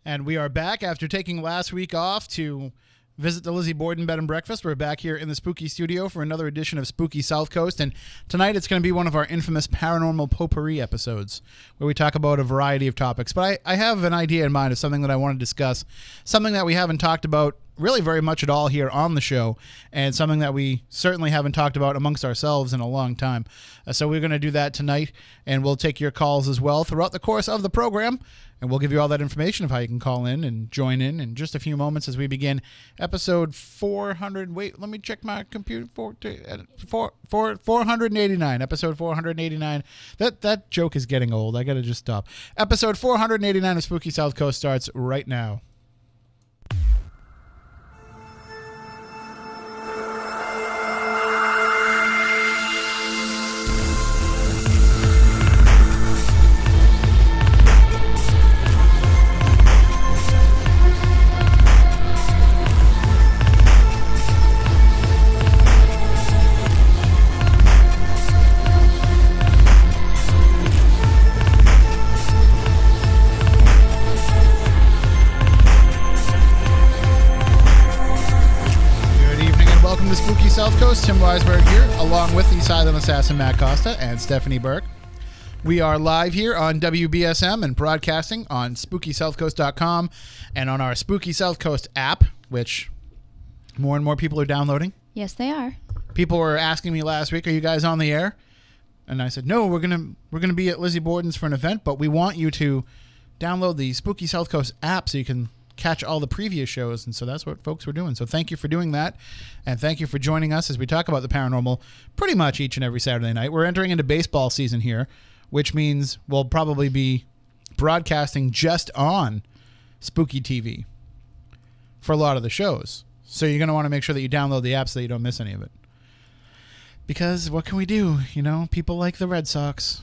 And we are back after taking last week off to visit the Lizzie Borden Bed and Breakfast. We're back here in the Spooky Studio for another edition of Spooky Southcoast. And tonight it's going to be one of our infamous Paranormal Potpourri episodes where we talk about a variety of topics. But I have an idea in mind of something that I want to discuss, something that we haven't talked about really very much at all here on the show, and something that we certainly haven't talked about amongst ourselves in a long time. So we're going to do that tonight, and we'll take your calls as well throughout the course of the program, and we'll give you all that information of how you can call in and join in just a few moments as we begin episode 400. Wait, let me check my computer. 489. Episode 489. That joke is getting old. I got to just stop. Episode 489 of Spooky Southcoast starts right now. Southcoast, Tim Weisberg here, along with the silent assassin Matt Costa and Stephanie Burke. We are live here on WBSM and broadcasting on SpookySouthcoast.com and on our Spooky Southcoast app, which more and more people are downloading. Yes, they are. People were asking me last week, "Are you guys on the air?" And I said, "No, we're gonna be at Lizzie Borden's for an event, but we want you to download the Spooky Southcoast app so you can catch all the previous shows." And so that's what folks were doing. So thank you for doing that. And thank you for joining us as we talk about the paranormal pretty much each and every Saturday night. We're entering into baseball season here, which means we'll probably be broadcasting just on Spooky TV for a lot of the shows. So you're going to want to make sure that you download the app so that you don't miss any of it. Because what can we do? You know, people like the Red Sox.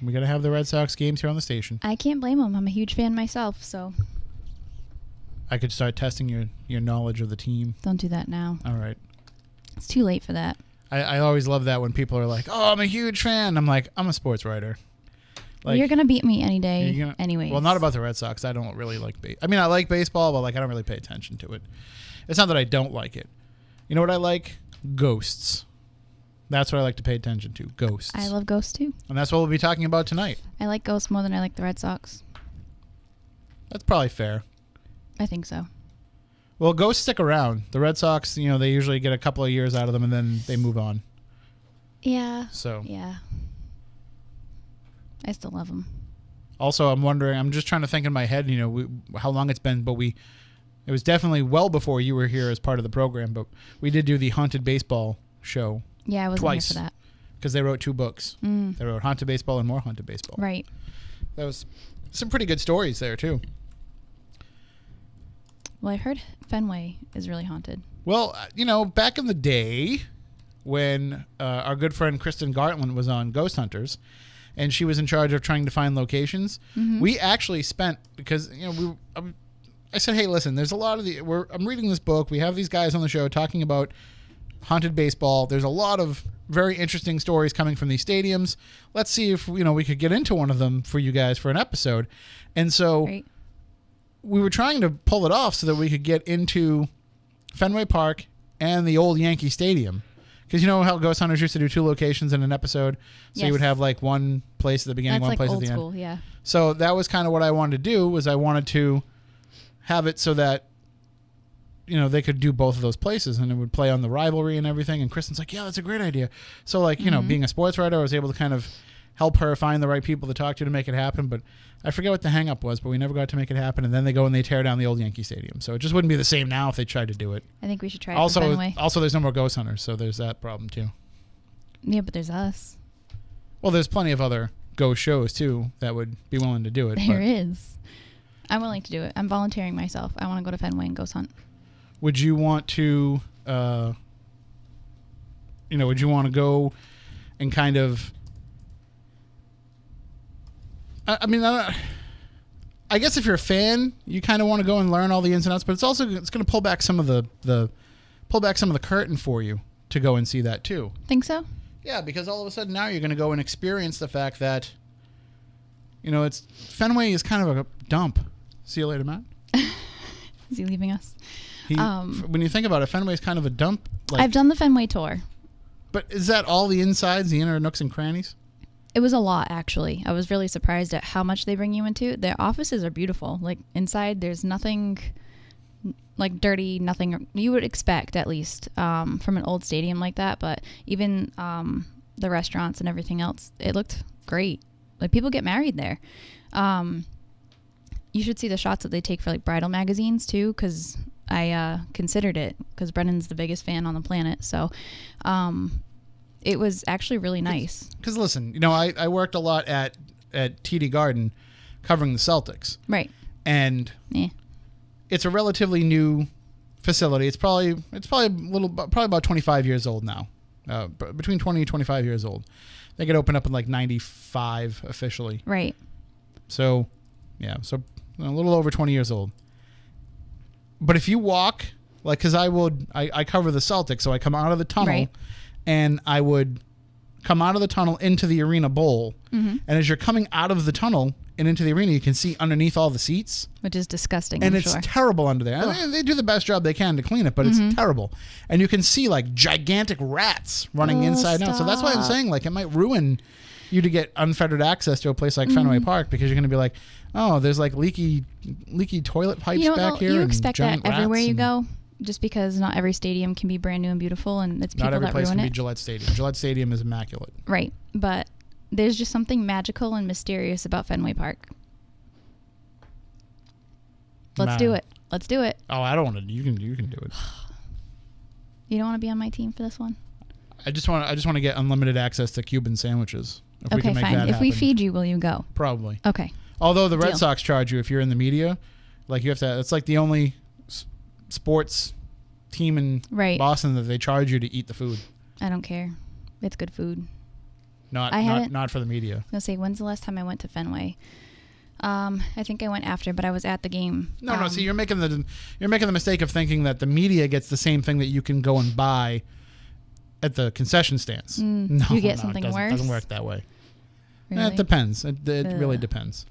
We got to have the Red Sox games here on the station. I can't blame them. I'm a huge fan myself, so I could start testing your knowledge of the team. Don't do that now. All right. It's too late for that. I always love that when people are like, "Oh, I'm a huge fan." I'm like, "I'm a sports writer." Like, you're going to beat me any day anyways. Well, not about the Red Sox. I don't really like I mean, I like baseball, but like I don't really pay attention to it. It's not that I don't like it. You know what I like? Ghosts. That's what I like to pay attention to. Ghosts. I love ghosts too. And that's what we'll be talking about tonight. I like ghosts more than I like the Red Sox. That's probably fair. I think so. Well, ghosts stick around. The Red Sox, they usually get a couple of years out of them and then they move on. Yeah. So. Yeah. I still love them. Also, I'm just trying to think in my head, how long it's been, but it was definitely well before you were here as part of the program, but we did do the Haunted Baseball show. Yeah, I wasn't twice, here for that. Because they wrote 2 books. They wrote Haunted Baseball and More Haunted Baseball. Right. That was some pretty good stories there, too. Well, I heard Fenway is really haunted. Well, back in the day when our good friend Kristen Gartland was on Ghost Hunters and she was in charge of trying to find locations, we actually spent, because, I said, "Hey, listen, there's a lot of I'm reading this book. We have these guys on the show talking about haunted baseball. There's a lot of very interesting stories coming from these stadiums. Let's see if, we could get into one of them for you guys for an episode." And so... Right. We were trying to pull it off so that we could get into Fenway Park and the old Yankee Stadium. Because you know how Ghost Hunters used to do 2 locations in an episode? So you would have like one place at the beginning, one place at the end. That's like old school, yeah. So that was kind of what I wanted to do, was I wanted to have it so that, they could do both of those places and it would play on the rivalry and everything. And Kristen's like, "Yeah, that's a great idea." So like, being a sports writer, I was able to kind of help her find the right people to talk to make it happen. But I forget what the hang up was, but we never got to make it happen. And then they go and they tear down the old Yankee Stadium. So it just wouldn't be the same now if they tried to do it. I think we should try it for Fenway. Also, there's no more Ghost Hunters, so there's that problem too. Yeah, but there's us. Well, there's plenty of other ghost shows too that would be willing to do it. There is. I'm willing to do it. I'm volunteering myself. I want to go to Fenway and ghost hunt. Would you want to, would you want to go and kind of... I guess if you're a fan, you kind of want to go and learn all the ins and outs, but it's going to pull back some of the curtain for you to go and see that too. Think so? Yeah, because all of a sudden now you're going to go and experience the fact that, Fenway is kind of a dump See you later, Matt. Is he leaving us? When you think about it, Fenway's kind of a dump. Like, I've done the Fenway tour. But is that all the insides, the inner nooks and crannies? It was a lot, actually. I was really surprised at how much they bring you into. Their offices are beautiful. Like, inside, there's nothing, like, dirty, nothing you would expect, at least, from an old stadium like that. But even the restaurants and everything else, it looked great. Like, people get married there. You should see the shots that they take for, like, bridal magazines, too, because I considered it, because Brennan's the biggest fan on the planet. So, it was actually really nice. Because listen, you know, I worked a lot at TD Garden covering the Celtics. Right. And it's a relatively new facility. It's probably about 25 years old now. Between 20 and 25 years old. They get opened up in like 95 officially. Right. So, yeah, so a little over 20 years old. But if you walk, like, because I cover the Celtics, so I come out of the tunnel. Right. And I would come out of the tunnel into the arena bowl. Mm-hmm. And as you're coming out of the tunnel and into the arena, you can see underneath all the seats. Which is disgusting, and I'm it's sure. terrible under there. I mean, they do the best job they can to clean it, but it's terrible. And you can see, like, gigantic rats running inside and out. So that's why I'm saying, like, it might ruin you to get unfettered access to a place like Fenway Park, because you're going to be like, oh, there's, like, leaky toilet pipes back here. You and expect that everywhere you go. Just because not every stadium can be brand new and beautiful, and it's people that ruin it. Not every place can be Gillette Stadium. Gillette Stadium is immaculate. Right, but there's just something magical and mysterious about Fenway Park. Let's do it. Let's do it. Oh, I don't want to. You can do it. You don't want to be on my team for this one? I just want to get unlimited access to Cuban sandwiches. If we can make fine. that if we happen. feed you, will you go? Probably. Okay. Although the Red Sox charge you if you're in the media, like you have to. It's like the only sports team in Boston that they charge you to eat the food. I don't care. It's good food. Not for the media. I was gonna say, when's the last time I went to Fenway? I think I went after, but I was at the game. No. See, you're making the mistake of thinking that the media gets the same thing that you can go and buy at the concession stands. No, you get something worse. It doesn't work that way. Really? It depends. It really depends.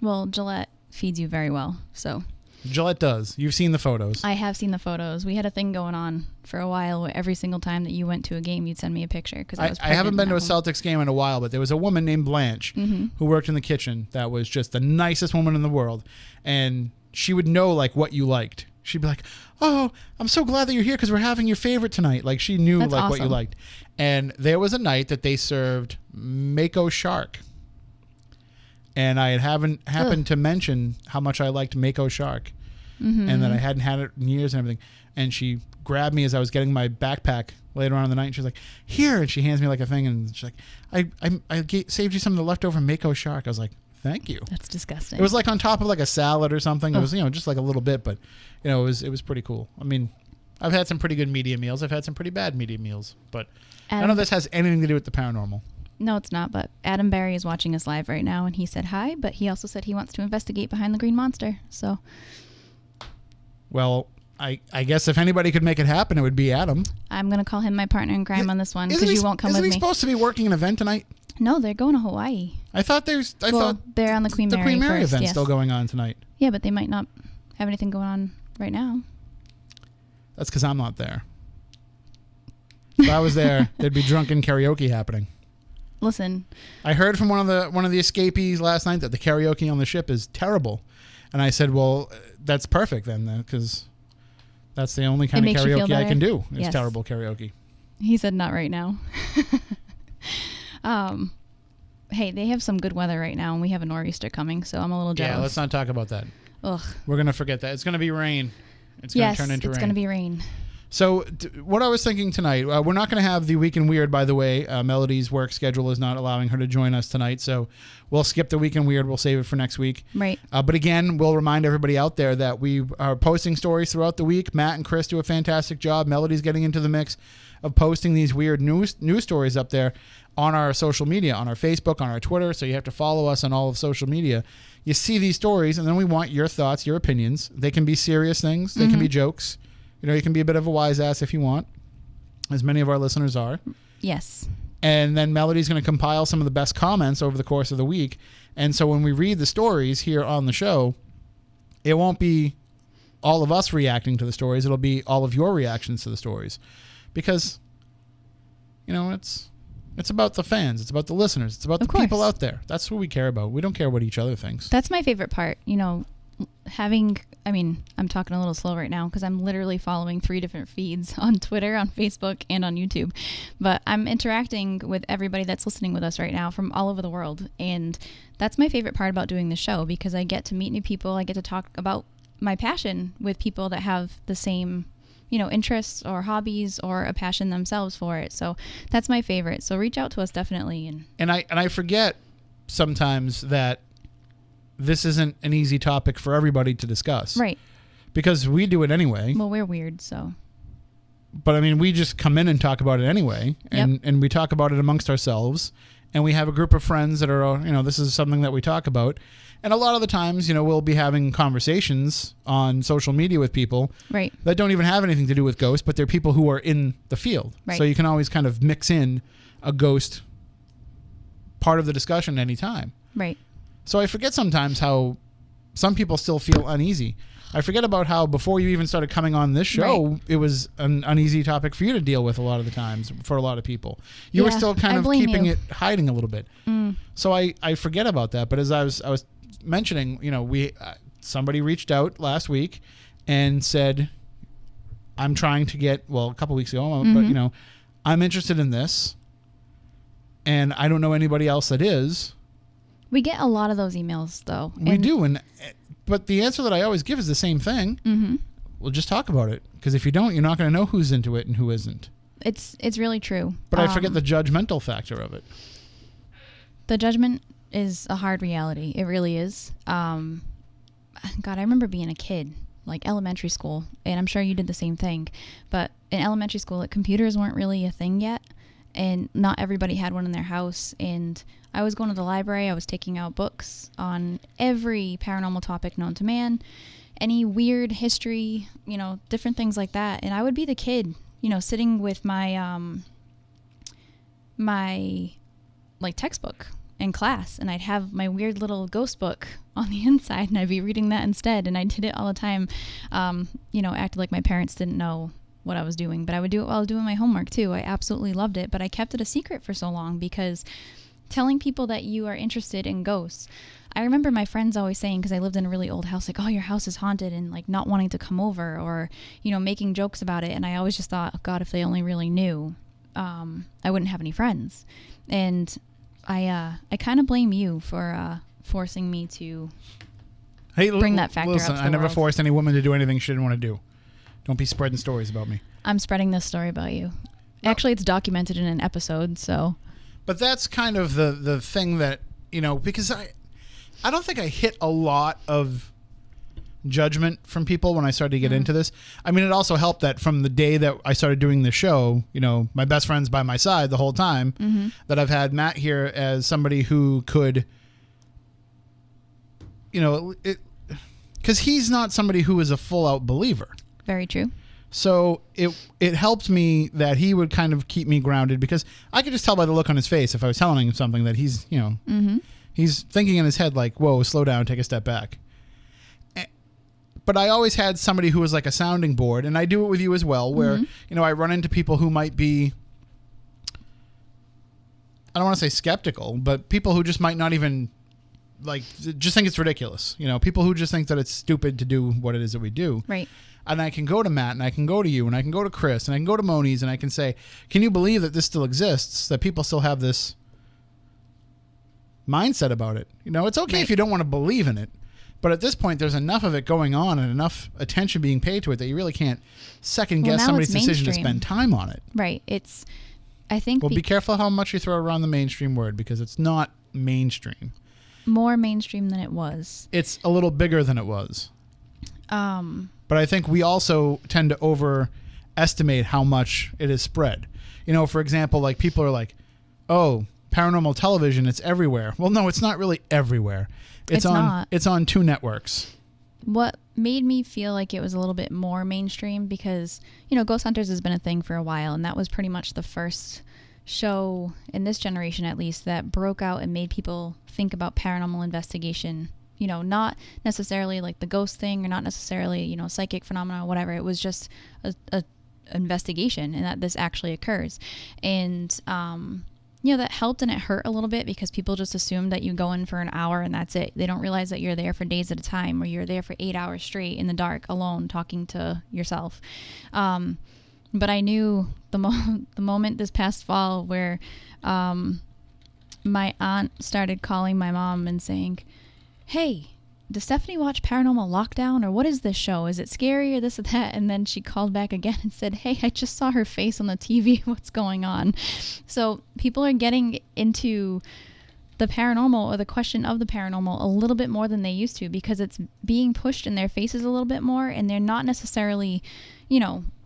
Well, Gillette feeds you very well, so. Gillette does. You've seen the photos. I have seen the photos. We had a thing going on for a while where every single time that you went to a game, you'd send me a picture. I haven't been to a Celtics game in a while, but there was a woman named Blanche who worked in the kitchen that was just the nicest woman in the world. And she would know, like, what you liked. She'd be like, oh, I'm so glad that you're here because we're having your favorite tonight. Like, she knew what you liked. And there was a night that they served Mako shark. And I happened to mention how much I liked Mako shark. Mm-hmm. And that I hadn't had it in years and everything. And she grabbed me as I was getting my backpack later on in the night. And she was like, here. And she hands me like a thing. And she's like, I saved you some of the leftover Mako shark. I was like, thank you. That's disgusting. It was like on top of like a salad or something. It was, just like a little bit. But, it was pretty cool. I mean, I've had some pretty good media meals. I've had some pretty bad media meals. But none of this has anything to do with the paranormal. No, it's not, but Adam Barry is watching us live right now, and he said hi, but he also said he wants to investigate behind the green monster, so. Well, I guess if anybody could make it happen, it would be Adam. I'm going to call him my partner in crime on this one, because you won't come with me. Isn't he supposed to be working an event tonight? No, they're going to Hawaii. I thought they're on the Queen Mary event's still going on tonight. Yeah, but they might not have anything going on right now. That's because I'm not there. If I was there, there'd be drunken karaoke happening. Listen, I heard from one of the escapees last night that the karaoke on the ship is terrible, and I said, "Well, that's perfect then, because that's the only kind of karaoke I can do is terrible karaoke." He said, "Not right now." Hey, they have some good weather right now, and we have a nor'easter coming, so I'm a little jealous. Yeah, let's not talk about that. Ugh. We're gonna forget that. It's gonna be rain. It's gonna turn into rain. It's gonna be rain. So what I was thinking tonight, we're not going to have the Week in Weird, by the way. Melody's work schedule is not allowing her to join us tonight, so we'll skip the Week in Weird. We'll save it for next week. Right. But again, we'll remind everybody out there that we are posting stories throughout the week. Matt and Chris do a fantastic job. Melody's getting into the mix of posting these weird news stories up there on our social media, on our Facebook, on our Twitter, so you have to follow us on all of social media. You see these stories, and then we want your thoughts, your opinions. They can be serious things. They can be jokes. You can be a bit of a wise ass if you want, as many of our listeners are. Yes. And then Melody's going to compile some of the best comments over the course of the week. And so when we read the stories here on the show, It won't be all of us reacting to the stories. It'll be all of your reactions to the stories, because, you know, it's about the fans. It's about the listeners. It's about the people out there. That's what we care about. We don't care what each other thinks. That's my favorite part. You know, I'm talking a little slow right now because I'm literally following 3 different feeds on Twitter, on Facebook, and on YouTube. But I'm interacting with everybody that's listening with us right now from all over the world. And that's my favorite part about doing the show, because I get to meet new people. I get to talk about my passion with people that have the same, you know, interests or hobbies or a passion themselves for it. So that's my favorite. So reach out to us definitely. And I forget sometimes that this isn't an easy topic for everybody to discuss. Right. Because we do it anyway. Well, we're weird, so. But I mean, we just come in and talk about it anyway. And we talk about it amongst ourselves. And we have a group of friends that are, you know, this is something that we talk about. And a lot of the times, you know, we'll be having conversations on social media with people that don't even have anything to do with ghosts, but they're people who are in the field. Right. So you can always kind of mix in a ghost part of the discussion anytime. Right. So I forget sometimes how some people still feel uneasy. I forget about how before you even started coming on this show, it was an uneasy topic for you to deal with a lot of the times for a lot of people. You were still kind of keeping it hiding a little bit. So I forget about that. But as I was mentioning, you know, somebody reached out last week and said, I'm trying to get, well, a couple weeks ago, but, you know, I'm interested in this and I don't know anybody else that is. We get a lot of those emails, though. We do, but the answer that I always give is the same thing. We'll just talk about it, because if you don't, you're not going to know who's into it and who isn't. It's really true. But I forget the judgmental factor of it. The judgment is a hard reality. It really is. God, I remember being a kid, like elementary school, and I'm sure you did the same thing. But in elementary school, computers weren't really a thing yet, and not everybody had one in their house. And I was going to the library. I was taking out books on every paranormal topic known to man, any weird history, you know, different things like that. And I would be the kid, you know, sitting with my my textbook in class, and I'd have my weird little ghost book on the inside, and I'd be reading that instead. And I did it all the time, you know, acted like my parents didn't know what I was doing, but I would do it while I was doing my homework too. I absolutely loved it, but I kept it a secret for so long, because telling people that you are interested in ghosts, I remember my friends always saying, because I lived in a really old house, like, oh, your house is haunted, and like not wanting to come over, or, you know, making jokes about it. And I always just thought, oh, God, if they only really knew, I wouldn't have any friends. And I kind of blame you for forcing me to bring that factor up to the I never world. forced any woman to do anything she didn't want to do. Don't be spreading stories about me. I'm spreading this story about you. No. Actually, it's documented in an episode, so. But that's kind of the thing that, you know, because I don't think I hit a lot of judgment from people when I started to get into this. I mean, it also helped that from the day that I started doing the show, you know, my best friend's by my side the whole time, that I've had Matt here as somebody who could, you know, because he's not somebody who is a full-out believer. Very true. So it helped me that he would kind of keep me grounded, because I could just tell by the look on his face if I was telling him something that he's, you know, he's thinking in his head like, whoa, slow down, take a step back. But I always had somebody who was like a sounding board, and I do it with you as well, where, you know, I run into people who might be, I don't want to say skeptical, but people who just might not even, like, just think it's ridiculous. You know, people who just think that it's stupid to do what it is that we do. Right. And I can go to Matt, and I can go to you, and I can go to Chris, and I can go to Moniz, and I can say, can you believe that this still exists, that people still have this mindset about it? You know, it's okay if you don't want to believe in it, but at this point, there's enough of it going on and enough attention being paid to it that you really can't second-guess somebody's decision to spend time on it. Right. I think... Well, be careful how much you throw around the mainstream word, because it's not mainstream. More mainstream than it was. It's a little bigger than it was. But I think we also tend to overestimate how much it is spread. You know, for example, like people are like, oh, paranormal television, it's everywhere. Well, no, it's not really everywhere. It's on 2 networks. What made me feel like it was a little bit more mainstream, because, you know, Ghost Hunters has been a thing for a while, and that was pretty much the first show in this generation, at least, that broke out and made people think about paranormal investigation not necessarily like the ghost thing or not necessarily, psychic phenomena or whatever. It was just a investigation and that this actually occurs. And, that helped, and it hurt a little bit because people just assume that you go in for an hour and that's it. They don't realize that you're there for days at a time, or you're there for 8 hours straight in the dark alone talking to yourself. But I knew the moment this past fall where my aunt started calling my mom and saying, hey, does Stephanie watch Paranormal Lockdown, or what is this show? Is it scary or this or that? And then she called back again and said, hey, I just saw her face on the TV. What's going on? So people are getting into the paranormal or the question of the paranormal a little bit more than they used to, because it's being pushed in their faces a little bit more, and they're not necessarily,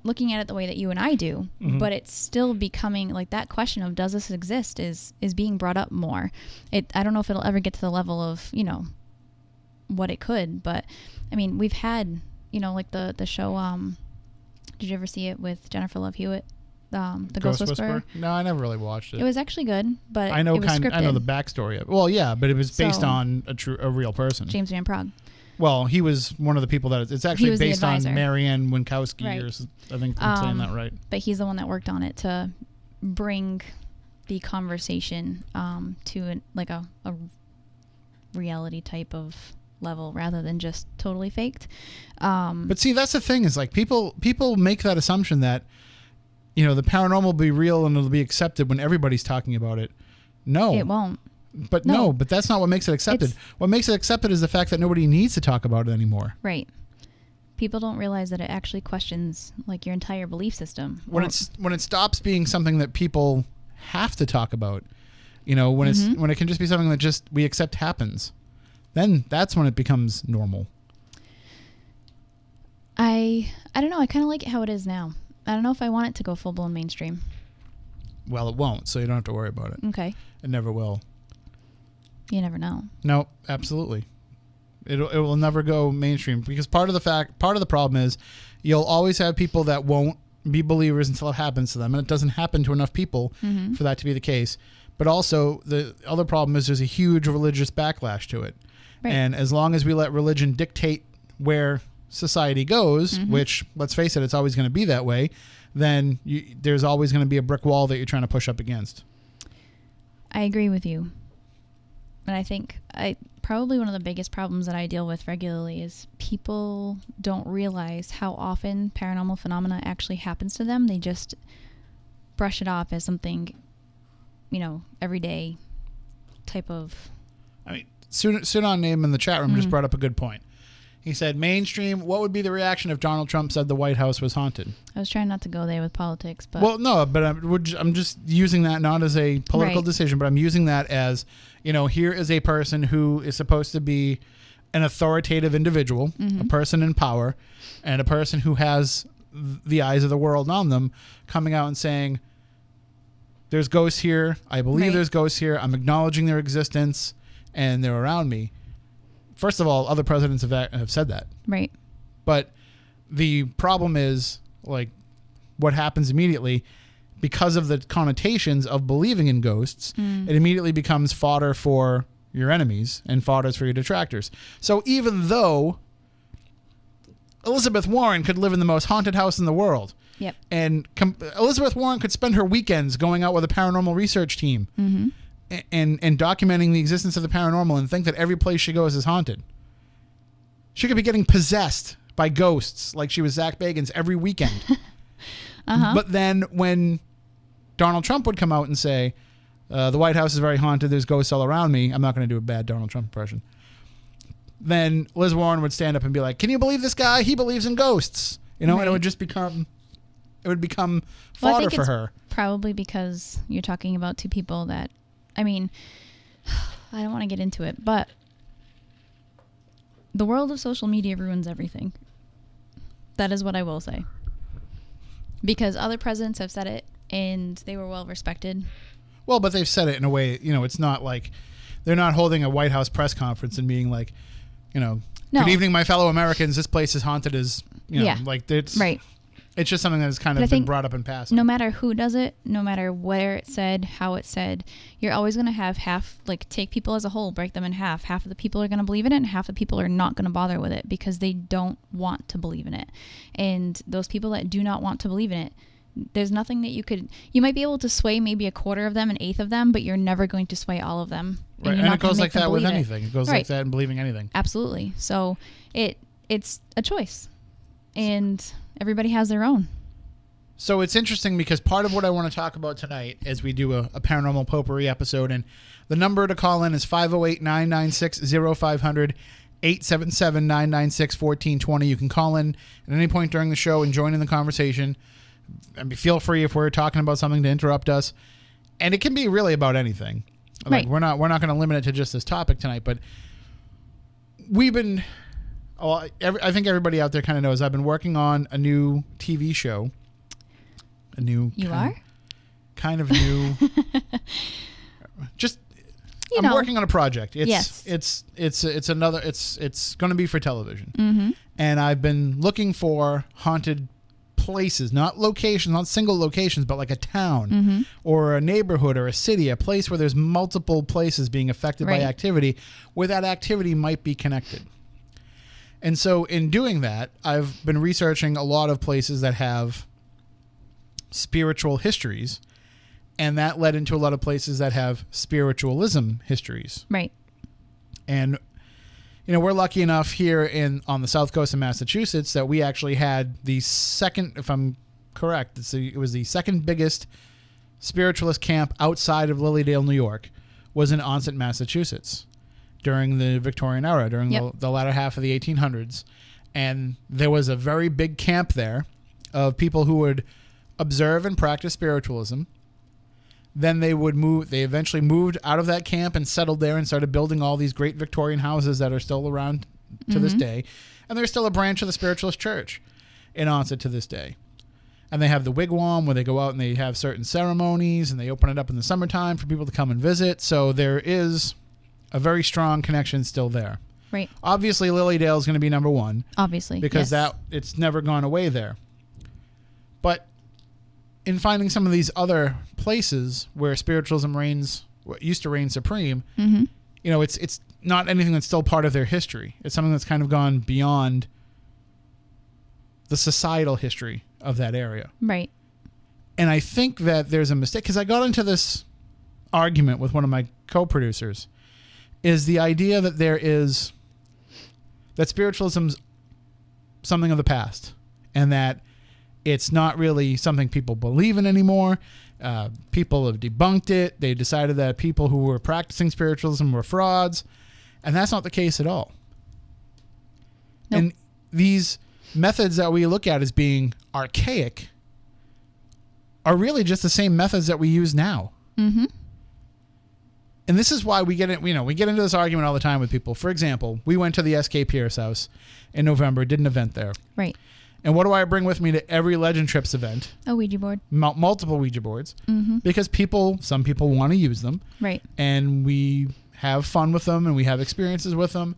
looking at it the way that you and I do, but it's still becoming like that question of does this exist is being brought up more. I don't know if it'll ever get to the level of, what it could, but I mean, we've had, like the show, did you ever see it with Jennifer Love Hewitt? The Ghost Whisperer? No, I never really watched it. It was actually good, but I know it was scripted. I know the backstory of it. Well, yeah, but it was based on a real person. James Van Prague. Well, he was one of the people that it's actually based on Marianne Winkowski, right. Or I think I'm saying that right. But he's the one that worked on it to bring the conversation to a reality type of level rather than just totally faked. But see, that's the thing is like people make that assumption that the paranormal will be real and it'll be accepted when everybody's talking about it. No, it won't. But no, but that's not what makes it accepted. What makes it accepted is the fact that nobody needs to talk about it anymore. Right. People don't realize that it actually questions like your entire belief system. When it stops being something that people have to talk about, when it can just be something that just we accept happens, then that's when it becomes normal. I don't know. I kind of like it how it is now. I don't know if I want it to go full blown mainstream. Well, it won't, so you don't have to worry about it. Okay. It never will. You never know. No, absolutely. It will never go mainstream because part of the problem is you'll always have people that won't be believers until it happens to them, and it doesn't happen to enough people for that to be the case. But also the other problem is there's a huge religious backlash to it. Right. And as long as we let religion dictate where society goes, which let's face it, it's always going to be that way, then there's always going to be a brick wall that you're trying to push up against. I agree with you. And I think probably one of the biggest problems that I deal with regularly is people don't realize how often paranormal phenomena actually happens to them. They just brush it off as something, everyday type of... I mean, Sudan Name in the chat room just brought up a good point. He said, mainstream, what would be the reaction if Donald Trump said the White House was haunted? I was trying not to go there with politics, but... Well, no, but I'm just using that not as a political decision, but I'm using that as, here is a person who is supposed to be an authoritative individual, a person in power, and a person who has the eyes of the world on them, coming out and saying, there's ghosts here, I believe there's ghosts here, I'm acknowledging their existence, and they're around me. First of all, other presidents have said that. Right. But the problem is, like, what happens immediately, because of the connotations of believing in ghosts, it immediately becomes fodder for your enemies and fodder for your detractors. So even though Elizabeth Warren could live in the most haunted house in the world, and Elizabeth Warren could spend her weekends going out with a paranormal research team, and documenting the existence of the paranormal and think that every place she goes is haunted. She could be getting possessed by ghosts like she was Zach Bagans every weekend. But then when Donald Trump would come out and say, the White House is very haunted, there's ghosts all around me, I'm not going to do a bad Donald Trump impression, then Liz Warren would stand up and be like, can you believe this guy? He believes in ghosts. And it would just become... It would become fodder for her. Probably because you're talking about two people that... I mean, I don't want to get into it, but the world of social media ruins everything. That is what I will say. Because other presidents have said it, and they were well respected. Well, but they've said it in a way, it's not like they're not holding a White House press conference and being like, no. Good evening, my fellow Americans. This place is haunted as, like it's... Right. It's just something that has kind of been brought up in passing. No matter who does it, no matter where it's said, how it's said, you're always going to have take people as a whole, break them in half. Half of the people are going to believe in it and half the people are not going to bother with it because they don't want to believe in it. And those people that do not want to believe in it, there's nothing that you might be able to sway maybe a quarter of them, an eighth of them, but you're never going to sway all of them. Right. And it goes like that with anything. It goes like that in believing anything. Absolutely. So it's a choice. And everybody has their own. So it's interesting because part of what I want to talk about tonight as we do a Paranormal Potpourri episode, and the number to call in is 508-996-0500, 877-996-1420. You can call in at any point during the show and join in the conversation. I mean, feel free if we're talking about something to interrupt us. And it can be really about anything. Like we're not going to limit it to just this topic tonight, but we've been... I think everybody out there kind of knows I've been working on a new TV show. Kind of new. I'm working on a project. It's going to be for television. Mm-hmm. And I've been looking for haunted places, not locations, not single locations, but like a town or a neighborhood or a city, a place where there's multiple places being affected by activity, where that activity might be connected. And so in doing that, I've been researching a lot of places that have spiritual histories, and that led into a lot of places that have spiritualism histories. Right. And, we're lucky enough here on the South Coast of Massachusetts that we actually had the second, if I'm correct, it was the second biggest spiritualist camp outside of Lilydale, New York, was in Onset, Massachusetts, during the Victorian era, during the latter half of the 1800s. And there was a very big camp there of people who would observe and practice spiritualism. Then they eventually moved out of that camp and settled there and started building all these great Victorian houses that are still around to this day. And there's still a branch of the Spiritualist Church in Onset to this day. And they have the wigwam where they go out and they have certain ceremonies and they open it up in the summertime for people to come and visit. So there is a very strong connection still there. Right. Obviously, Lilydale is going to be number one. Obviously. Because it's never gone away there. But in finding some of these other places where spiritualism used to reign supreme, it's not anything that's still part of their history. It's something that's kind of gone beyond the societal history of that area. Right. And I think that there's a mistake, because I got into this argument with one of my co-producers, is the idea that that spiritualism's something of the past, and that it's not really something people believe in anymore. People have debunked it. They decided that people who were practicing spiritualism were frauds, and that's not the case at all. Nope. And these methods that we look at as being archaic are really just the same methods that we use now. Mm-hmm. And this is why we get into this argument all the time with people. For example, we went to the S.K. Pierce house in November, did an event there. Right. And what do I bring with me to every Legend Trips event? A Ouija board. Multiple Ouija boards. Mm-hmm. Because some people want to use them. Right. And we have fun with them and we have experiences with them.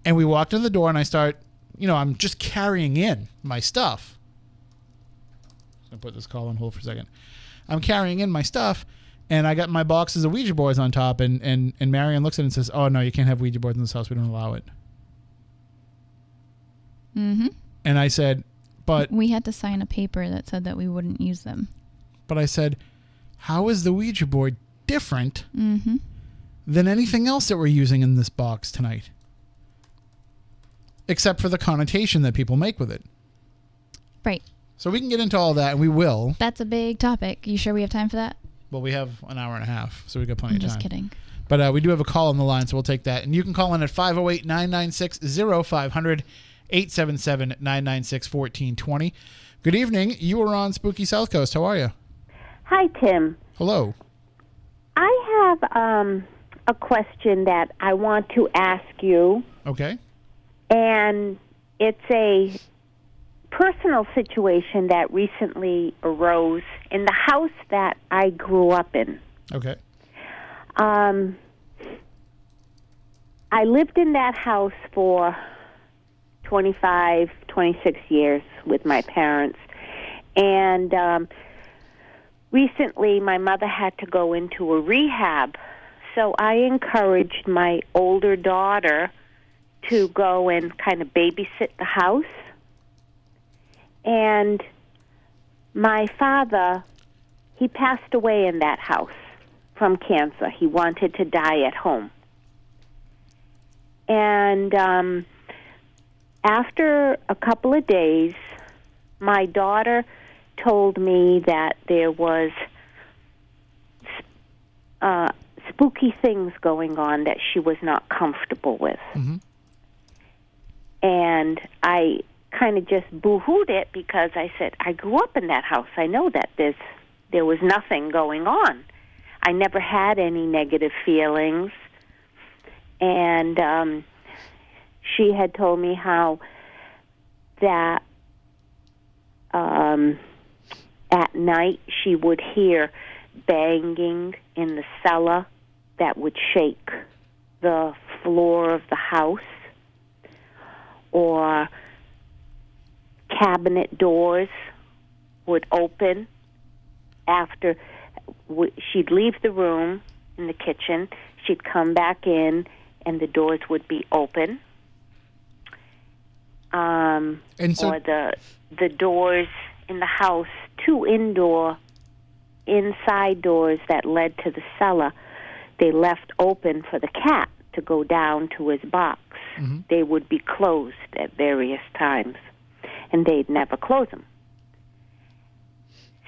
And we walked in the door and I start, I'm just carrying in my stuff. I'm going to put this call on hold for a second. I'm carrying in my stuff. And I got my boxes of Ouija boards on top, and Marion looks at it and says, "Oh no, you can't have Ouija boards in this house. We don't allow it." Mm-hmm. And I said, "But we had to sign a paper that said that we wouldn't use them." But I said, "How is the Ouija board different mm-hmm. than anything else that we're using in this box tonight, except for the connotation that people make with it?" Right. So we can get into all that, and we will. That's a big topic. You sure we have time for that? Well, we have an hour and a half, so we got plenty of time. I'm just kidding. But we do have a call on the line, so we'll take that. And you can call in at 508-996-0500, 877-996-1420. Good evening. You are on Spooky South Coast. How are you? Hi, Tim. Hello. I have a question that I want to ask you. Okay. And it's a personal situation that recently arose in the house that I grew up in. Okay. I lived in that house for 25, 26 years with my parents. And recently my mother had to go into a rehab. So I encouraged my older daughter to go and kind of babysit the house. And my father, he passed away in that house from cancer. He wanted to die at home. And after a couple of days, my daughter told me that there was spooky things going on that she was not comfortable with. Mm-hmm. And I kind of just boo-hooed it because I said, I grew up in that house. I know that there was nothing going on. I never had any negative feelings. And she had told me how that at night she would hear banging in the cellar that would shake the floor of the house, or cabinet doors would open after she'd leave the room in the kitchen, she'd come back in, and the doors would be open. And so, or the doors in the house, two inside doors that led to the cellar, they left open for the cat to go down to his box. mm-hmm. They would be closed at various times, and they'd never close them.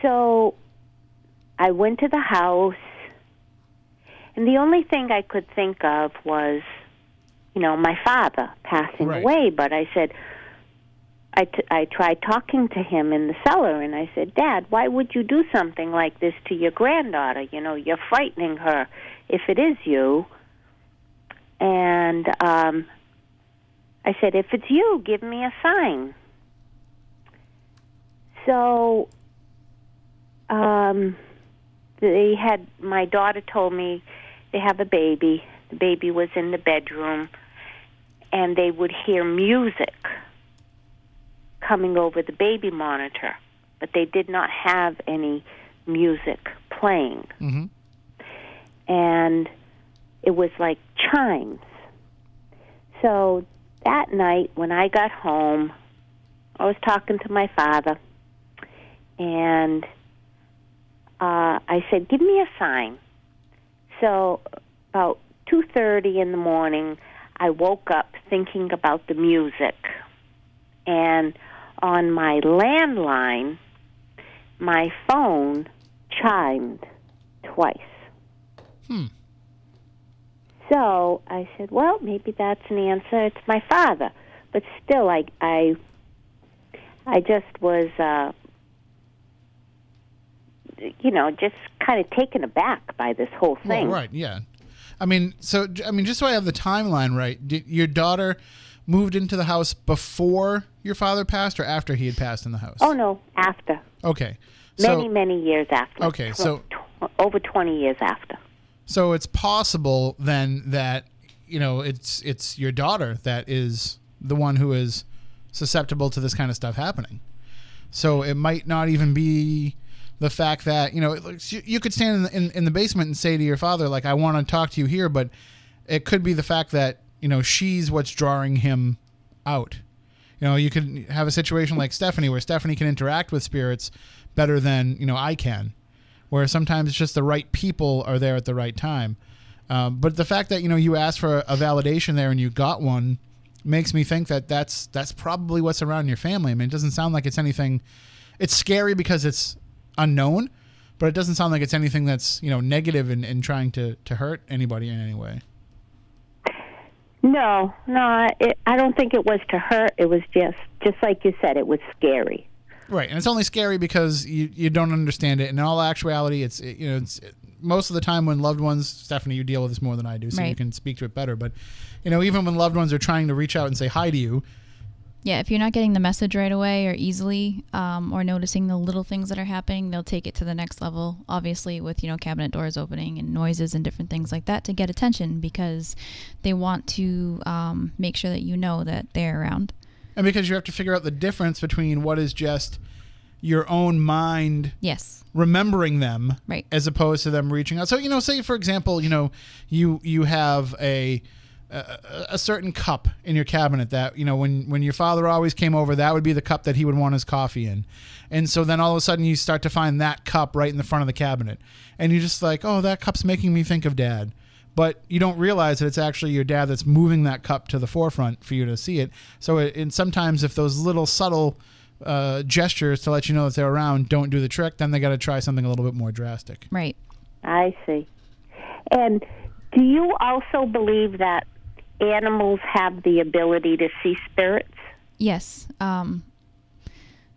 So I went to the house, and the only thing I could think of was, my father passing Right. away. But I said, I tried talking to him in the cellar, and I said, Dad, why would you do something like this to your granddaughter? You're frightening her if it is you. And I said, if it's you, give me a sign. So my daughter told me they have a baby. The baby was in the bedroom, and they would hear music coming over the baby monitor, but they did not have any music playing. mm-hmm. And it was like chimes. So that night when I got home, I was talking to my father, and I said, give me a sign. So about 2:30 in the morning, I woke up thinking about the music. And on my landline, my phone chimed twice. So I said, well, maybe that's an answer. It's my father. But still, I just was, just kind of taken aback by this whole thing. Well, right, yeah. Just so I have the timeline right, did your daughter moved into the house before your father passed or after he had passed in the house? Oh, no, after. Okay. Many years after. Okay, so over 20 years after. So it's possible then that, it's your daughter that is the one who is susceptible to this kind of stuff happening. So it might not even be the fact that, you could stand in the basement and say to your father, like, I want to talk to you here, but it could be the fact that, she's what's drawing him out. You could have a situation like Stephanie, where Stephanie can interact with spirits better than, I can, where sometimes it's just the right people are there at the right time. But the fact that, you asked for a validation there and you got one makes me think that that's probably what's around your family. I mean, it doesn't sound like it's anything. It's scary because it's unknown, but it doesn't sound like it's anything that's, negative and trying to hurt anybody in any way. No, I don't think it was to hurt. It was just like you said, it was scary. Right, and it's only scary because you don't understand it. And in all actuality, it's most of the time when loved ones, Stephanie, you deal with this more than I do, so right. You can speak to it better. But even when loved ones are trying to reach out and say hi to you, yeah, if you're not getting the message right away or easily, or noticing the little things that are happening, they'll take it to the next level. Obviously, with cabinet doors opening and noises and different things like that to get attention, because they want to make sure that that they're around. And because you have to figure out the difference between what is just your own mind Yes. remembering them, Right. as opposed to them reaching out. So, say for example, you have a certain cup in your cabinet that, when your father always came over, that would be the cup that he would want his coffee in. And so then all of a sudden you start to find that cup right in the front of the cabinet. And you're just like, oh, that cup's making me think of Dad. But you don't realize that it's actually your dad that's moving that cup to the forefront for you to see it. So and sometimes if those little subtle gestures to let you know that they're around don't do the trick, then they got to try something a little bit more drastic. Right. I see. And do you also believe that animals have the ability to see spirits? Yes.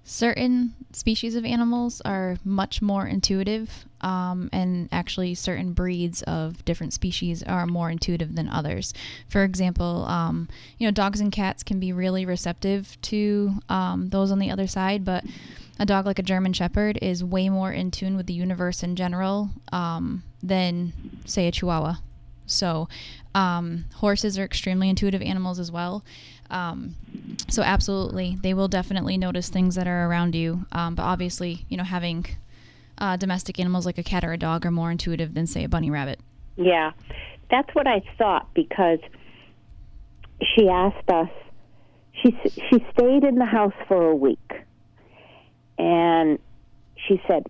Certain species of animals are much more intuitive, and actually certain breeds of different species are more intuitive than others. For example, dogs and cats can be really receptive to those on the other side, but a dog like a German Shepherd is way more in tune with the universe in general than, say, a Chihuahua. So horses are extremely intuitive animals as well. So absolutely, they will definitely notice things that are around you. But obviously, having domestic animals like a cat or a dog are more intuitive than, say, a bunny rabbit. Yeah, that's what I thought, because she asked us, she stayed in the house for a week, and she said,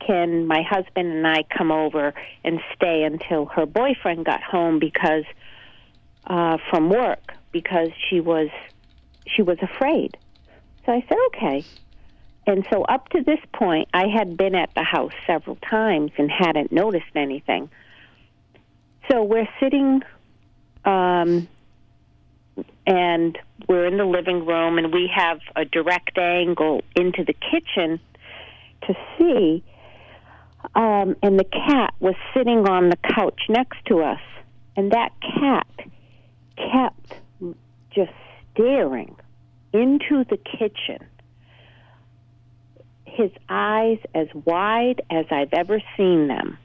can my husband and I come over and stay until her boyfriend got home from work, because she was afraid. So I said, okay. And so up to this point, I had been at the house several times and hadn't noticed anything. So we're sitting, and we're in the living room, and we have a direct angle into the kitchen to see, and the cat was sitting on the couch next to us, and that cat kept just staring into the kitchen, his eyes as wide as I've ever seen them.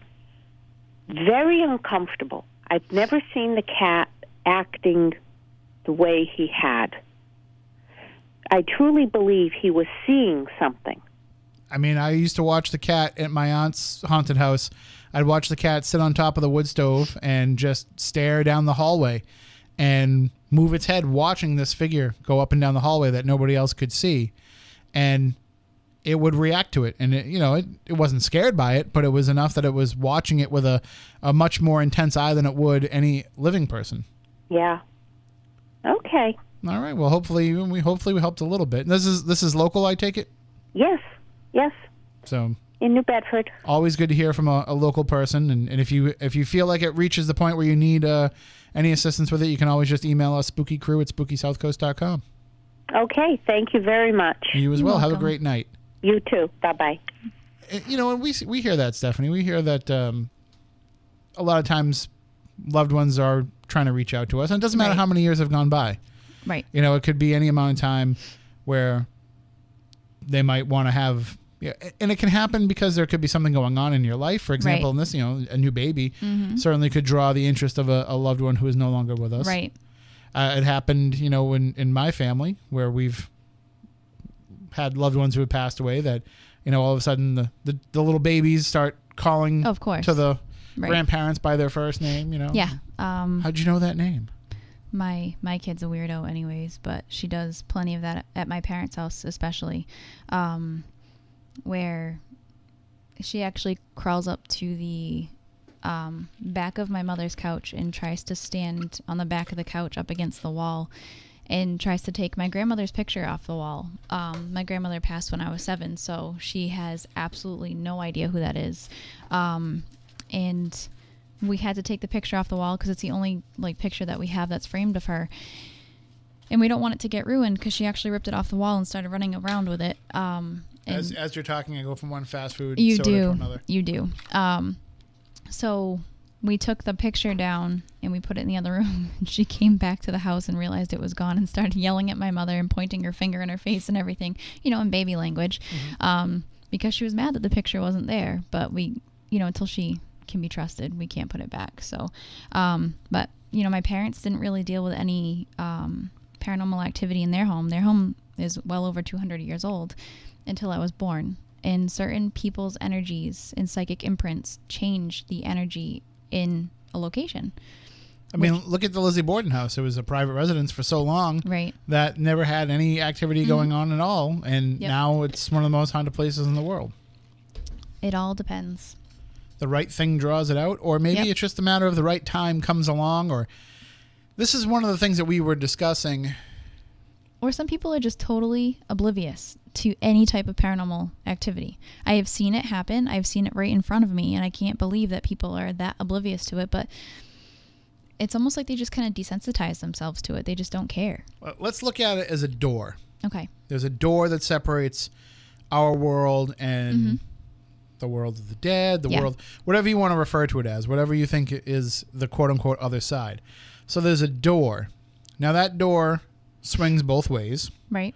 Very uncomfortable. I've never seen the cat acting the way he had. I truly believe he was seeing something. I mean, I used to watch the cat at my aunt's haunted house. I'd watch the cat sit on top of the wood stove and just stare down the hallway and move its head, watching this figure go up and down the hallway that nobody else could see. And it would react to it. And it wasn't scared by it, but it was enough that it was watching it with a much more intense eye than it would any living person. Yeah. Okay. All right. Well, hopefully we helped a little bit. This is local, I take it? Yes. So in New Bedford. Always good to hear from a local person. And if you feel like it reaches the point where you need any assistance with it, you can always just email us, spookycrew@spookysouthcoast.com. Okay. Thank you very much. You as well. You're Have a welcome. great night. You too. Bye-bye. And we hear that, Stephanie. We hear that a lot of times loved ones are trying to reach out to us. And it doesn't matter Right. how many years have gone by. Right. It could be any amount of time where they might want to have... Yeah, and it can happen because there could be something going on in your life. For example, Right. in this, a new baby certainly could draw the interest of a loved one who is no longer with us. Right. It happened, in my family, where we've had loved ones who had passed away that, all of a sudden the little babies start calling Of course. to the Right. grandparents by their first name, Yeah. How'd you know that name? My kid's a weirdo anyways, but she does plenty of that at my parents' house, especially, where she actually crawls up to the back of my mother's couch and tries to stand on the back of the couch up against the wall and tries to take my grandmother's picture off the wall. My grandmother passed when I was 7, so she has absolutely no idea who that is. And we had to take the picture off the wall because it's the only picture that we have that's framed of her. And we don't want it to get ruined because she actually ripped it off the wall and started running around with it. As you're talking, I go from one fast food You soda do. to another. You do. So we took the picture down and we put it in the other room. She came back to the house and realized it was gone and started yelling at my mother and pointing her finger in her face and everything, in baby language, because she was mad that the picture wasn't there. But we, until she can be trusted, we can't put it back. So, but my parents didn't really deal with any paranormal activity in their home. Their home is well over 200 years old until I was born. And certain people's energies and psychic imprints change the energy in a location. I mean, look at the Lizzie Borden house. It was a private residence for so long Right. that never had any activity going on at all. And now it's one of the most haunted places in the world. It all depends. The right thing draws it out, or maybe it's just a matter of the right time comes along, or this is one of the things that we were discussing. Or some people are just totally oblivious to any type of paranormal activity. I have seen it happen. I've seen it right in front of me, and I can't believe that people are that oblivious to it. But it's almost like they just kind of desensitize themselves to it. They just don't care. Let's look at it as a door. Okay. There's a door that separates our world and the world of the dead, the world, whatever you want to refer to it as, whatever you think is the quote-unquote other side. So there's a door. Now that door swings both ways. Right.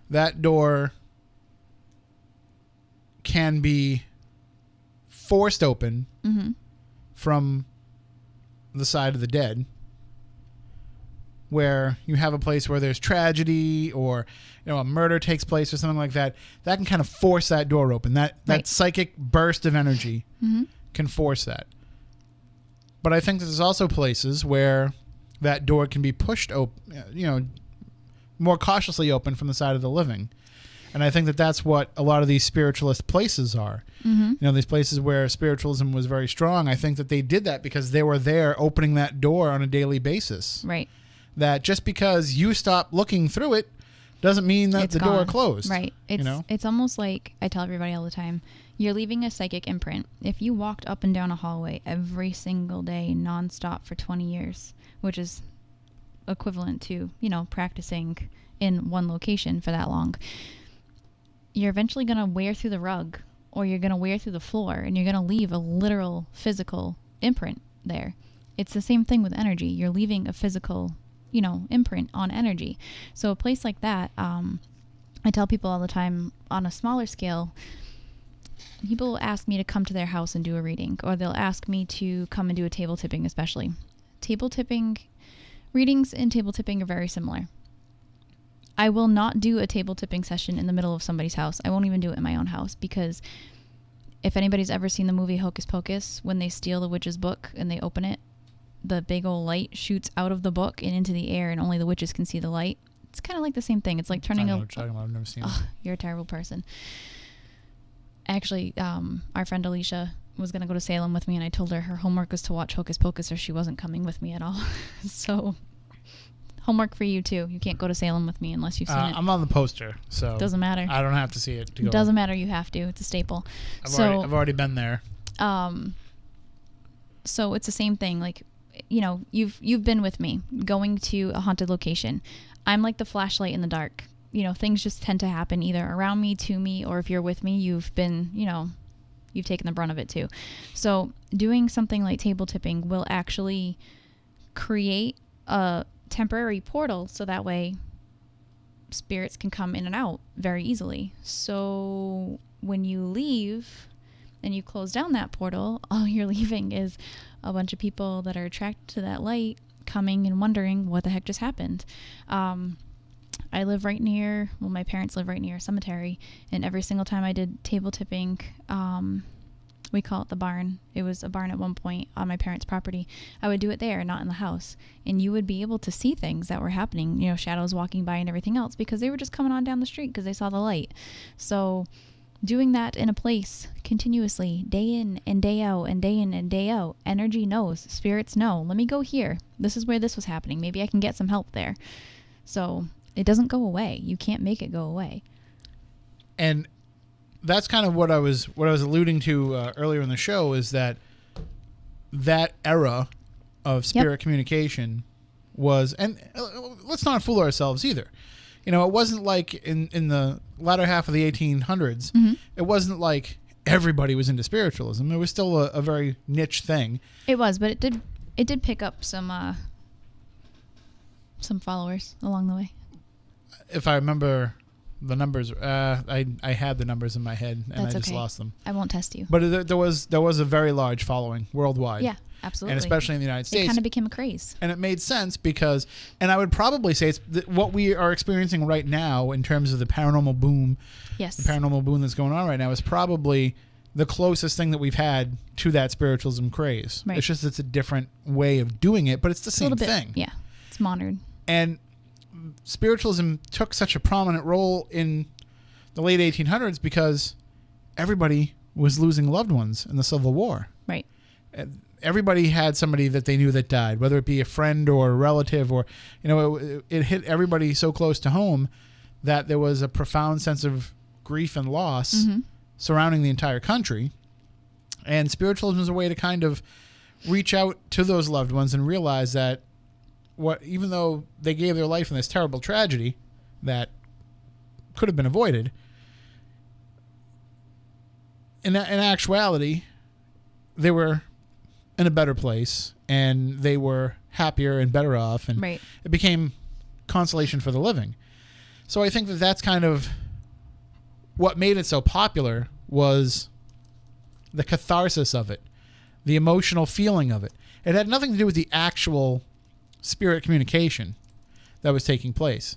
That door can be forced open from the side of the dead, where you have a place where there's tragedy or a murder takes place or something like that. That can kind of force that door open. That psychic burst of energy can force that. But I think there's also places where that door can be pushed open, more cautiously open from the side of the living. And I think that that's what a lot of these spiritualist places are. These places where spiritualism was very strong. I think that they did that because they were there opening that door on a daily basis. Right. That just because you stop looking through it doesn't mean that the door closed. Right. It's almost like I tell everybody all the time, you're leaving a psychic imprint. If you walked up and down a hallway every single day nonstop for 20 years, which is equivalent to, practicing in one location for that long, you're eventually going to wear through the rug, or you're going to wear through the floor, and you're going to leave a literal physical imprint there. It's the same thing with energy. You're leaving a physical, imprint on energy. So a place like that, I tell people all the time, on a smaller scale, people will ask me to come to their house and do a reading, or they'll ask me to come and do a table tipping, especially. Table tipping, readings and table tipping are very similar. I will not do a table tipping session in the middle of somebody's house. I won't even do it in my own house, because if anybody's ever seen the movie Hocus Pocus, when they steal the witch's book and they open it, the big old light shoots out of the book and into the air, and only the witches can see the light. It's kind of like the same thing. It's like turning I know what you're talking about. I've never seen it. You're a terrible person. Actually, our friend Alicia was going to go to Salem with me, and I told her homework was to watch Hocus Pocus, or she wasn't coming with me at all. So homework for you too. You can't go to Salem with me unless you've seen it. I'm on the poster, so doesn't matter. I don't have to see it to go. Doesn't matter. You have to. It's a staple. I've already been there. So it's the same thing. Like, you've been with me going to a haunted location. I'm like the flashlight in the dark. Things just tend to happen either around me, to me, or if you're with me, you've been, you've taken the brunt of it too. So doing something like table tipping will actually create a temporary portal, so that way spirits can come in and out very easily. So when you leave and you close down that portal, all you're leaving is a bunch of people that are attracted to that light coming and wondering what the heck just happened. I live right near, my parents live right near a cemetery, and every single time I did table tipping, we call it the barn. It was a barn at one point on my parents' property. I would do it there, not in the house. And you would be able to see things that were happening, shadows walking by and everything else, because they were just coming on down the street because they saw the light. So doing that in a place continuously, day in and day out and day in and day out, energy knows, spirits know, let me go here. This is where this was happening. Maybe I can get some help there. So it doesn't go away. You can't make it go away. And that's kind of what I was alluding to earlier in the show, is that era of spirit communication was, and let's not fool ourselves either. It wasn't like in the latter half of the 1800s, it wasn't like everybody was into spiritualism. It was still a very niche thing. It was, but it did pick up some followers along the way. If I remember the numbers, I had the numbers in my head, and I just lost them. I won't test you. But there was a very large following worldwide. Yeah. Absolutely. And especially in the United States. It kind of became a craze. And it made sense because, and I would probably say it's what we are experiencing right now in terms of the paranormal boom. Yes. The paranormal boom that's going on right now is probably the closest thing that we've had to that spiritualism craze. Right. It's just it's a different way of doing it, but it's the same thing. Yeah. It's modern. And spiritualism took such a prominent role in the late 1800s because everybody was losing loved ones in the Civil War. Right. Everybody had somebody that they knew that died, whether it be a friend or a relative, or it hit everybody so close to home that there was a profound sense of grief and loss surrounding the entire country. And spiritualism is a way to kind of reach out to those loved ones and realize that even though they gave their life in this terrible tragedy that could have been avoided, in actuality, they were in a better place and they were happier and better off, and right. It became consolation for the living. So I think that that's kind of what made it so popular, was the catharsis of it, the emotional feeling of it. It had nothing to do with the actual spirit communication that was taking place.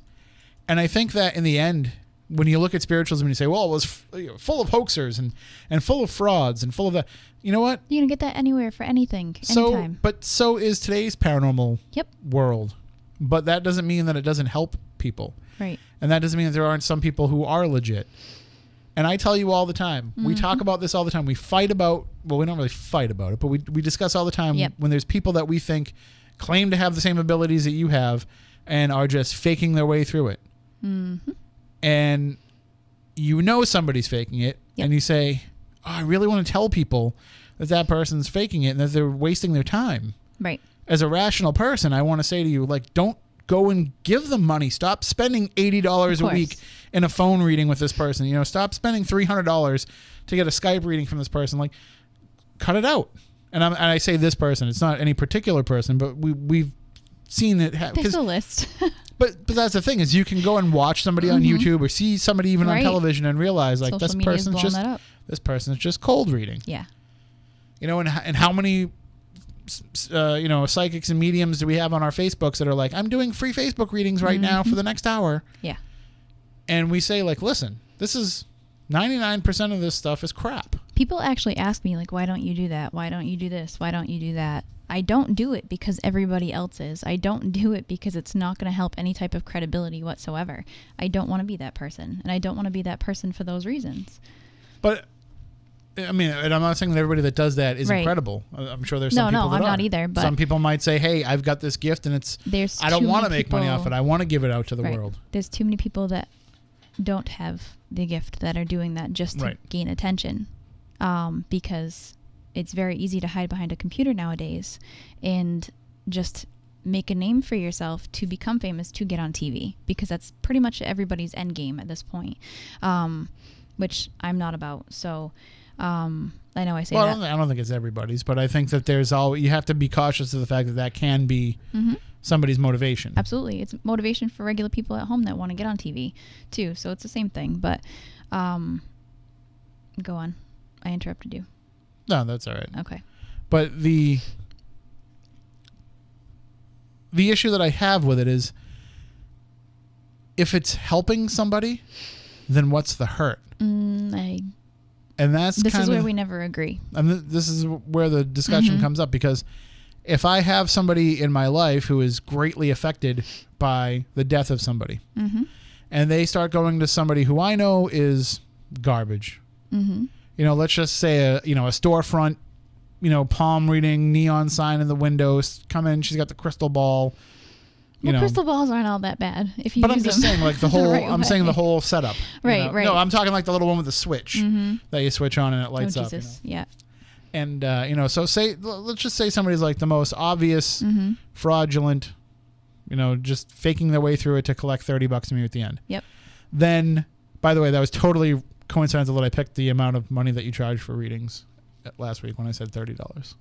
And I think that in the end, when you look at spiritualism and you say, well, it was full of hoaxers and full of frauds and full of that, you know what? You're going to get that anywhere for anything, anytime. But so is today's paranormal Yep. world. But that doesn't mean that it doesn't help people. Right. And that doesn't mean that there aren't some people who are legit. And I tell you all the time, we talk about this all the time. We fight about, well, we don't really fight about it, but we discuss all the time when there's people that we think claim to have the same abilities that you have and are just faking their way through it. Mm-hmm. And somebody's faking it, and you say, oh, I really want to tell people that person's faking it and that they're wasting their time. Right. As a rational person, I want to say to you, like, don't go and give them money. Stop spending $80 a week in a phone reading with this person. Stop spending $300 to get a Skype reading from this person. Like, cut it out. And I say this person. It's not any particular person, but we've seen it. There's a list. But that's the thing, is you can go and watch somebody on YouTube or see somebody even on television and realize, like, this person's just cold reading. Yeah. And how many psychics and mediums do we have on our Facebooks that are like, I'm doing free Facebook readings right now for the next hour. Yeah. And we say, like, listen, this is 99% of this stuff is crap. People actually ask me, like, why don't you do that? Why don't you do this? Why don't you do that? I don't do it because everybody else is. I don't do it because it's not going to help any type of credibility whatsoever. I don't want to be that person, and I don't want to be that person for those reasons. But I mean, and I'm not saying that everybody that does that is incredible. I'm sure there's some people that I'm are. not either. But some people might say, hey, I've got this gift and I don't want to make money off it. I want to give it out to the world. There's too many people that don't have the gift that are doing that just to gain attention, because it's very easy to hide behind a computer nowadays and just make a name for yourself to become famous, to get on TV, because that's pretty much everybody's end game at this point, which I'm not about. So I know I say that. I don't think it's everybody's, but I think that you have to be cautious of the fact that can be somebody's motivation. Absolutely. It's motivation for regular people at home that want to get on TV too. So it's the same thing, but go on. I interrupted you. No, that's all right. Okay. But the issue that I have with it is, if it's helping somebody, then what's the hurt? And this is where we never agree. And this is where the discussion comes up, because if I have somebody in my life who is greatly affected by the death of somebody, and they start going to somebody who I know is garbage, let's just say a storefront, palm reading, neon sign in the windows, come in, she's got the crystal ball. Crystal balls aren't all that bad if you use them. But I'm just saying, like, the whole, I'm saying the whole setup. Right. No, I'm talking like the little one with the switch that you switch on and it lights up. Yeah. And, so let's just say somebody's like the most obvious, fraudulent, just faking their way through it to collect $30 from you at the end. Yep. Then, by the way, that was totally coincidental that I picked the amount of money that you charge for readings last week when I said $30.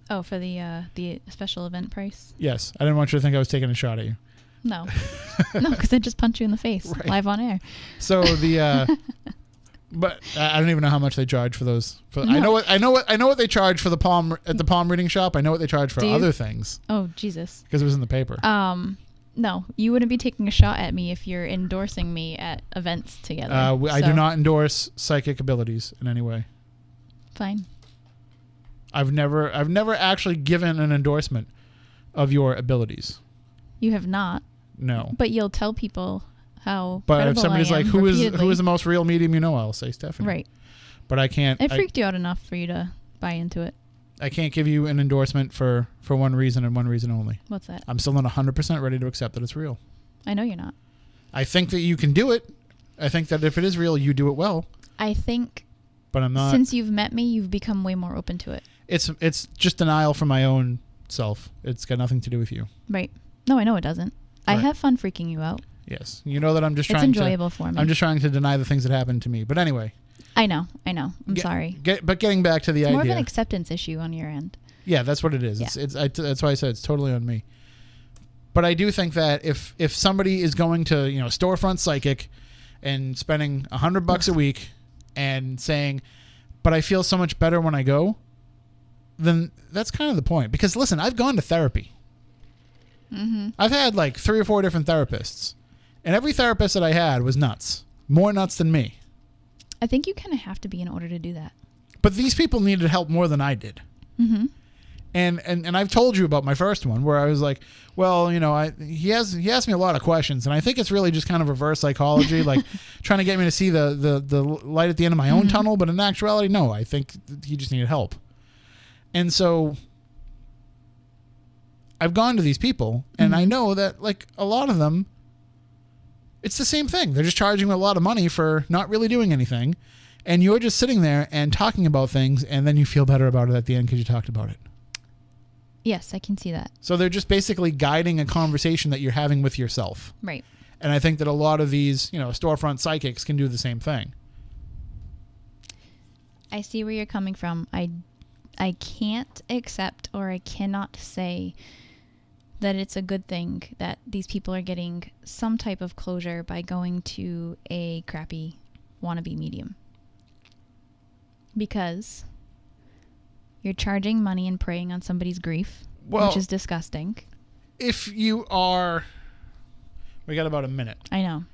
Oh, for the special event price? Yes. I didn't want you to think I was taking a shot at you. No. No, because I just punched you in the face live on air. So the But I don't even know how much they charge for those. No. I know what they charge for the palm at the palm reading shop. I know what they charge for other things. Oh, Jesus. Because it was in the paper. No, you wouldn't be taking a shot at me if you're endorsing me at events together. I do not endorse psychic abilities in any way. Fine. I've never actually given an endorsement of your abilities. You have not. No. But you'll tell people how. But if somebody's like, who is repeatedly. the most real medium you know, I'll say Stephanie. Right. But I can't. It freaked you out enough for you to buy into it. I can't give you an endorsement for one reason and one reason only. What's that? I'm still not 100% ready to accept that it's real. I know you're not. I think that you can do it. I think that if it is real, you do it well. I think. But I'm not. Since you've met me, you've become way more open to it. It's just denial from my own self. It's got nothing to do with you. Right. No, I know it doesn't. Right. I have fun freaking you out. Yes. You know that I'm just it's trying to... It's enjoyable for me. I'm just trying to deny the things that happened to me. But anyway. I know. I'm sorry. But getting back to the idea... It's more of an acceptance issue on your end. Yeah, that's what it is. Yeah. That's why I said it's totally on me. But I do think that if somebody is going to, storefront psychic and spending $100 a week and saying, but I feel so much better when I go, then that's kind of the point. Because listen, I've gone to therapy. Mm-hmm. I've had like 3 or 4 different therapists, and every therapist that I had was nuts, more nuts than me. I think you kind of have to be in order to do that. But these people needed help more than I did. Mm-hmm. And I've told you about my first one where I was like, well, he asked me a lot of questions, and I think it's really just kind of reverse psychology, like trying to get me to see the light at the end of my own tunnel. But in actuality, no, I think he just needed help. And so I've gone to these people, and I know that like a lot of them, it's the same thing. They're just charging a lot of money for not really doing anything. And you're just sitting there and talking about things, and then you feel better about it at the end because you talked about it. Yes, I can see that. So they're just basically guiding a conversation that you're having with yourself. Right. And I think that a lot of these, storefront psychics can do the same thing. I see where you're coming from. I can't accept, or I cannot say that it's a good thing that these people are getting some type of closure by going to a crappy wannabe medium. Because you're charging money and preying on somebody's grief, which is disgusting. If you are... We got about a minute. I know.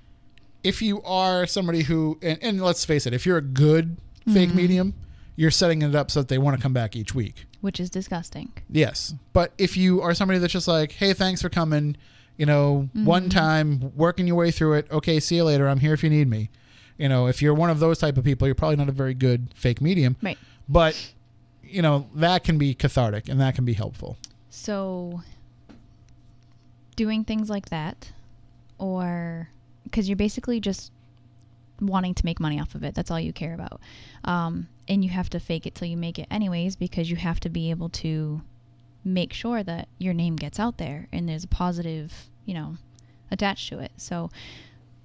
If you are somebody who... And let's face it, if you're a good fake medium, you're setting it up so that they want to come back each week. Which is disgusting. Yes. But if you are somebody that's just like, hey, thanks for coming, one time, working your way through it, okay, see you later, I'm here if you need me. If you're one of those type of people, you're probably not a very good fake medium. Right. But... that can be cathartic and that can be helpful. So doing things like that, or because you're basically just wanting to make money off of it. That's all you care about. And you have to fake it till you make it anyways, because you have to be able to make sure that your name gets out there and there's a positive, attached to it. So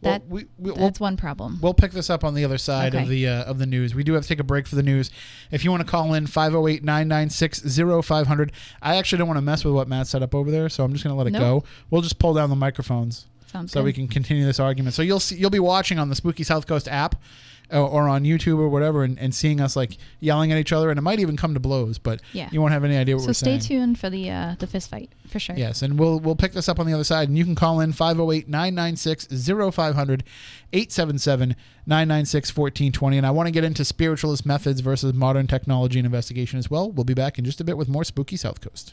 that's one problem. We'll pick this up on the other side of the news. We do have to take a break for the news. If you want to call in, 508-996-0500. I actually don't want to mess with what Matt set up over there, so I'm just going to let it go. We'll just pull down the microphones so we can continue this argument. So you'll be watching on the Spooky Southcoast app or on YouTube or whatever and seeing us like yelling at each other, and it might even come to blows, but you won't have any idea what we're saying. So stay tuned for the fist fight, for sure. Yes, and we'll pick this up on the other side, and you can call in 508-996-0500, 877-996-1420, and I want to get into spiritualist methods versus modern technology and investigation as well. We'll be back in just a bit with more Spooky Southcoast.